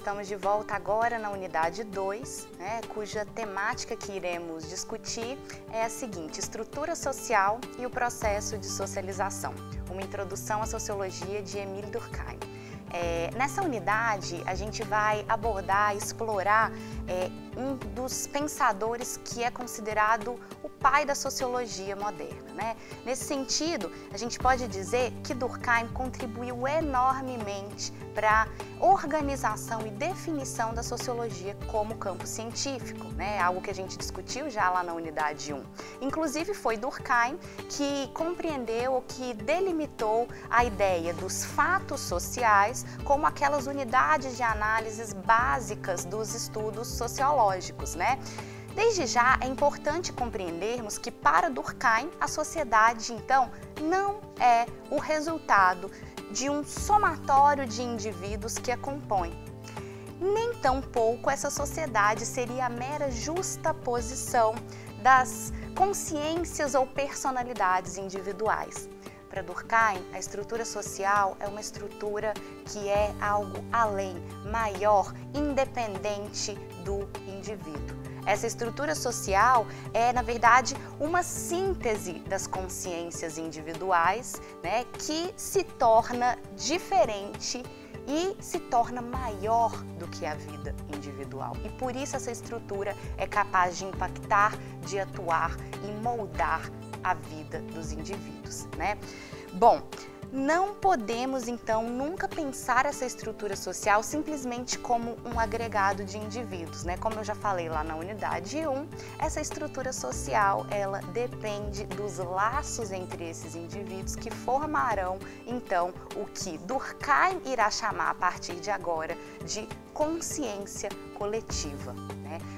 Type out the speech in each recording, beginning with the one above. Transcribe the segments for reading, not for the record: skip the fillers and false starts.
Estamos de volta agora na unidade 2, cuja temática que iremos discutir é a seguinte: estrutura social e o processo de socialização, uma introdução à sociologia de Émile Durkheim. Nessa unidade a gente vai abordar, explorar um dos pensadores que é considerado o pai da sociologia moderna, Nesse sentido, a gente pode dizer que Durkheim contribuiu enormemente para a organização e definição da sociologia como campo científico, Algo que a gente discutiu já lá na unidade 1. Inclusive foi Durkheim que compreendeu ou que delimitou a ideia dos fatos sociais como aquelas unidades de análises básicas dos estudos sociológicos, Desde já é importante compreendermos que para Durkheim a sociedade então não é o resultado de um somatório de indivíduos que a compõem. Nem tampouco essa sociedade seria a mera justaposição das consciências ou personalidades individuais. Para Durkheim, a estrutura social é uma estrutura que é algo além, maior, independente do indivíduo. Essa estrutura social é, na verdade, uma síntese das consciências individuais, que se torna diferente e se torna maior do que a vida individual. E por isso essa estrutura é capaz de impactar, de atuar e moldar a vida dos indivíduos, Bom, não podemos então nunca pensar essa estrutura social simplesmente como um agregado de indivíduos, Como eu já falei lá na unidade 1, essa estrutura social, ela depende dos laços entre esses indivíduos que formarão então o que Durkheim irá chamar a partir de agora de consciência coletiva,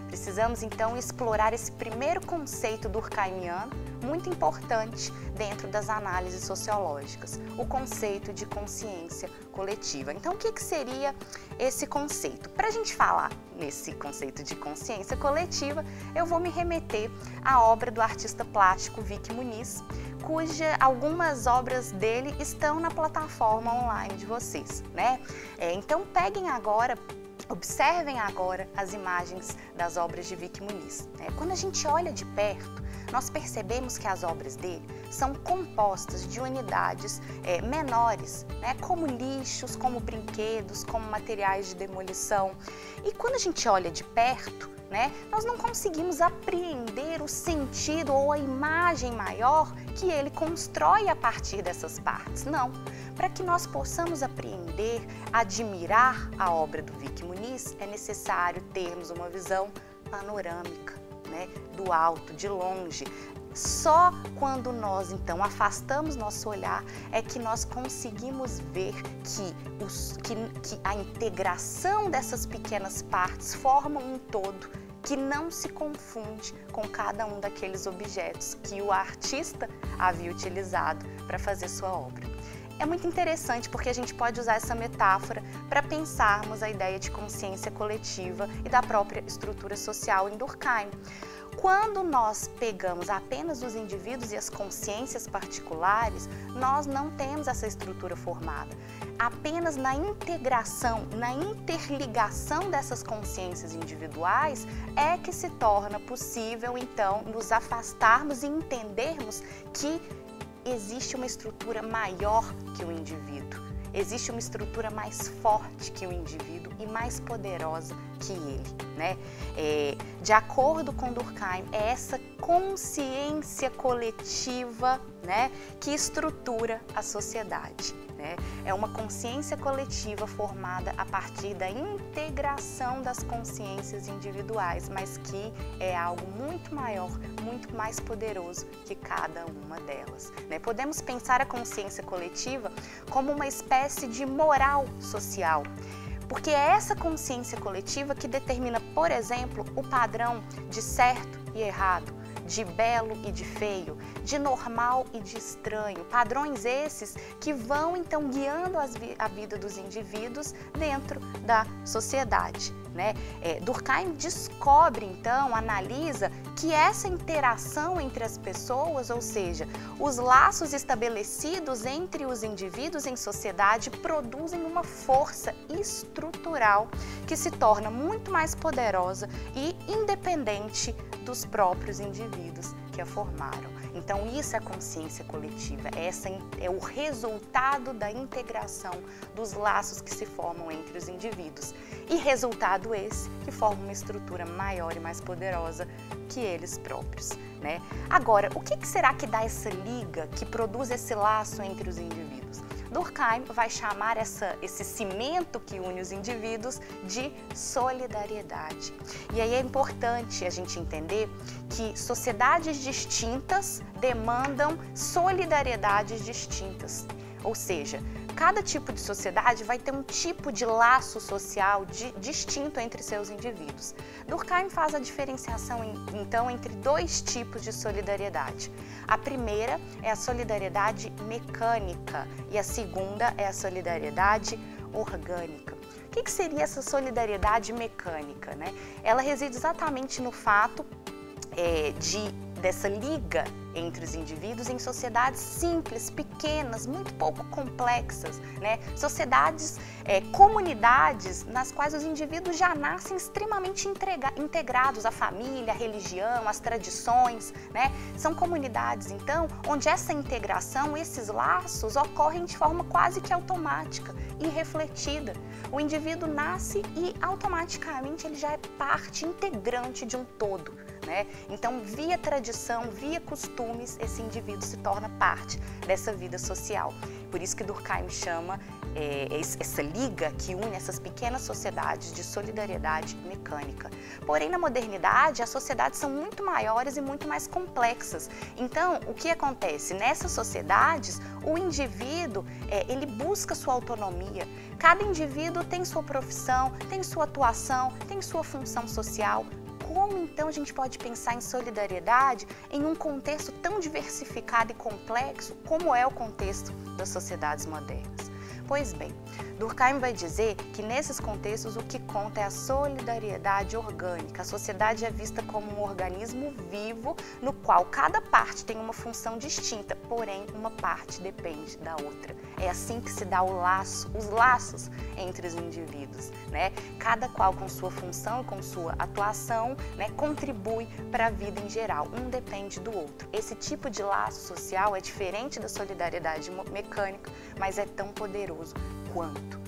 Precisamos então explorar esse primeiro conceito durkheimiano, muito importante dentro das análises sociológicas, o conceito de consciência coletiva. Então, o que seria esse conceito? Para a gente falar nesse conceito de consciência coletiva, eu vou me remeter à obra do artista plástico Vic Muniz, algumas obras dele estão na plataforma online de vocês, Então, observem agora as imagens das obras de Vic Muniz. Quando a gente olha de perto, nós percebemos que as obras dele são compostas de unidades menores, como lixos, como brinquedos, como materiais de demolição. E quando a gente olha de perto, nós não conseguimos apreender o sentido ou a imagem maior que ele constrói a partir dessas partes. Não. Para que nós possamos apreender, admirar a obra do Vic Muniz, é necessário termos uma visão panorâmica, do alto, de longe. Só quando nós, então, afastamos nosso olhar é que nós conseguimos ver que a integração dessas pequenas partes forma um todo que não se confunde com cada um daqueles objetos que o artista havia utilizado para fazer sua obra. É muito interessante porque a gente pode usar essa metáfora para pensarmos a ideia de consciência coletiva e da própria estrutura social em Durkheim. Quando nós pegamos apenas os indivíduos e as consciências particulares, nós não temos essa estrutura formada. Apenas na integração, na interligação dessas consciências individuais é que se torna possível, então, nos afastarmos e entendermos que existe uma estrutura maior que o indivíduo. Existe uma estrutura mais forte que o indivíduo e mais poderosa que ele, De acordo com Durkheim, é essa consciência coletiva, que estrutura a sociedade, É uma consciência coletiva formada a partir da integração das consciências individuais, mas que é algo muito maior, muito mais poderoso que cada uma delas, Podemos pensar a consciência coletiva como uma espécie de moral social, porque é essa consciência coletiva que determina, por exemplo, o padrão de certo e errado, de belo e de feio, de normal e de estranho. Padrões esses que vão então guiando a vida dos indivíduos dentro da sociedade. Durkheim descobre então, analisa que essa interação entre as pessoas, ou seja, os laços estabelecidos entre os indivíduos em sociedade produzem uma força estrutural que se torna muito mais poderosa e independente dos próprios indivíduos que a formaram. Então isso é consciência coletiva, essa é o resultado da integração dos laços que se formam entre os indivíduos. E resultado esse que forma uma estrutura maior e mais poderosa que eles próprios, né? Agora, o que será que dá essa liga, que produz esse laço entre os indivíduos? Durkheim vai chamar esse cimento que une os indivíduos de solidariedade. E aí é importante a gente entender que sociedades distintas demandam solidariedades distintas. Ou seja, cada tipo de sociedade vai ter um tipo de laço social distinto entre seus indivíduos. Durkheim faz a diferenciação, então, entre dois tipos de solidariedade. A primeira é a solidariedade mecânica e a segunda é a solidariedade orgânica. O que seria essa solidariedade mecânica, né? Ela reside exatamente no fato dessa liga entre os indivíduos em sociedades simples, pequenas, muito pouco complexas, né? Sociedades, comunidades nas quais os indivíduos já nascem extremamente integrados à família, à religião, às tradições, né? São comunidades, então, onde essa integração, esses laços ocorrem de forma quase que automática e refletida. O indivíduo nasce e automaticamente ele já é parte integrante de um todo, né? Então, via tradição, via costumes, esse indivíduo se torna parte dessa vida social. Por isso que Durkheim chama essa liga que une essas pequenas sociedades de solidariedade mecânica. Porém, na modernidade, as sociedades são muito maiores e muito mais complexas. Então, o que acontece? Nessas sociedades, o indivíduo, ele busca sua autonomia. Cada indivíduo tem sua profissão, tem sua atuação, tem sua função social. Como então a gente pode pensar em solidariedade em um contexto tão diversificado e complexo como é o contexto das sociedades modernas? Pois bem, Durkheim vai dizer que nesses contextos o que conta é a solidariedade orgânica. A sociedade é vista como um organismo vivo no qual cada parte tem uma função distinta, porém uma parte depende da outra. É assim que se dá os laços entre os indivíduos, né? Cada qual com sua função e com sua atuação, né, contribui para a vida em geral. Um depende do outro. Esse tipo de laço social é diferente da solidariedade mecânica, mas é tão poderoso quanto.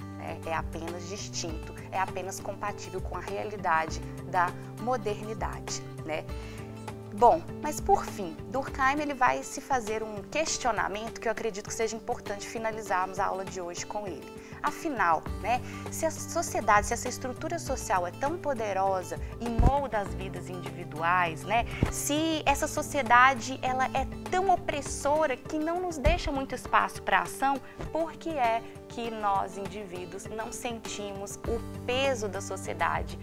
É apenas distinto, é apenas compatível com a realidade da modernidade, né? Bom, mas por fim, Durkheim ele vai se fazer um questionamento que eu acredito que seja importante finalizarmos a aula de hoje com ele. Afinal, né, se a sociedade, se essa estrutura social é tão poderosa e molda as vidas individuais, né, se essa sociedade ela é tão opressora que não nos deixa muito espaço para ação, por que é que nós, indivíduos, não sentimos o peso da sociedade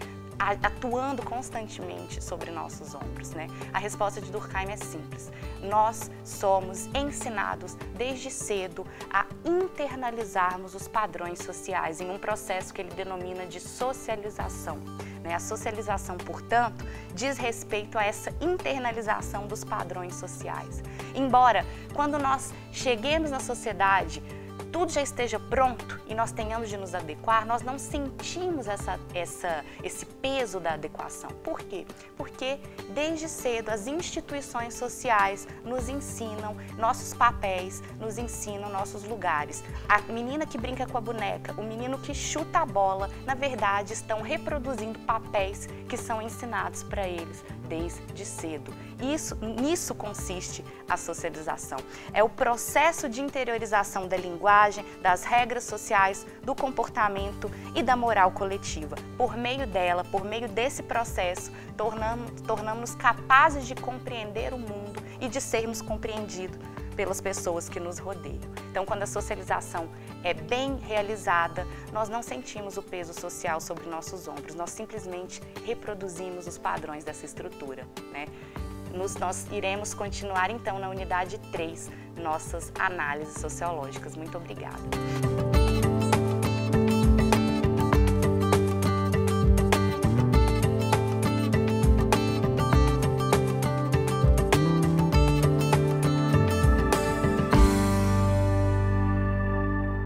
atuando constantemente sobre nossos ombros, né? A resposta de Durkheim é simples. Nós somos ensinados desde cedo a internalizarmos os padrões sociais em um processo que ele denomina de socialização, né? A socialização, portanto, diz respeito a essa internalização dos padrões sociais. Embora, quando nós cheguemos na sociedade, tudo já esteja pronto e nós tenhamos de nos adequar, nós não sentimos esse peso da adequação. Por quê? Porque desde cedo as instituições sociais nos ensinam nossos papéis, nos ensinam nossos lugares. A menina que brinca com a boneca, o menino que chuta a bola, na verdade estão reproduzindo papéis que são ensinados para eles desde cedo. Nisso consiste a socialização. É o processo de interiorização da linguagem, das regras sociais, do comportamento e da moral coletiva. Por meio dela, por meio desse processo, tornamos-nos capazes de compreender o mundo e de sermos compreendidos pelas pessoas que nos rodeiam. Então, quando a socialização é bem realizada, nós não sentimos o peso social sobre nossos ombros, nós simplesmente reproduzimos os padrões dessa estrutura, né? Nós iremos continuar, então, na unidade 3, nossas análises sociológicas. Muito obrigada.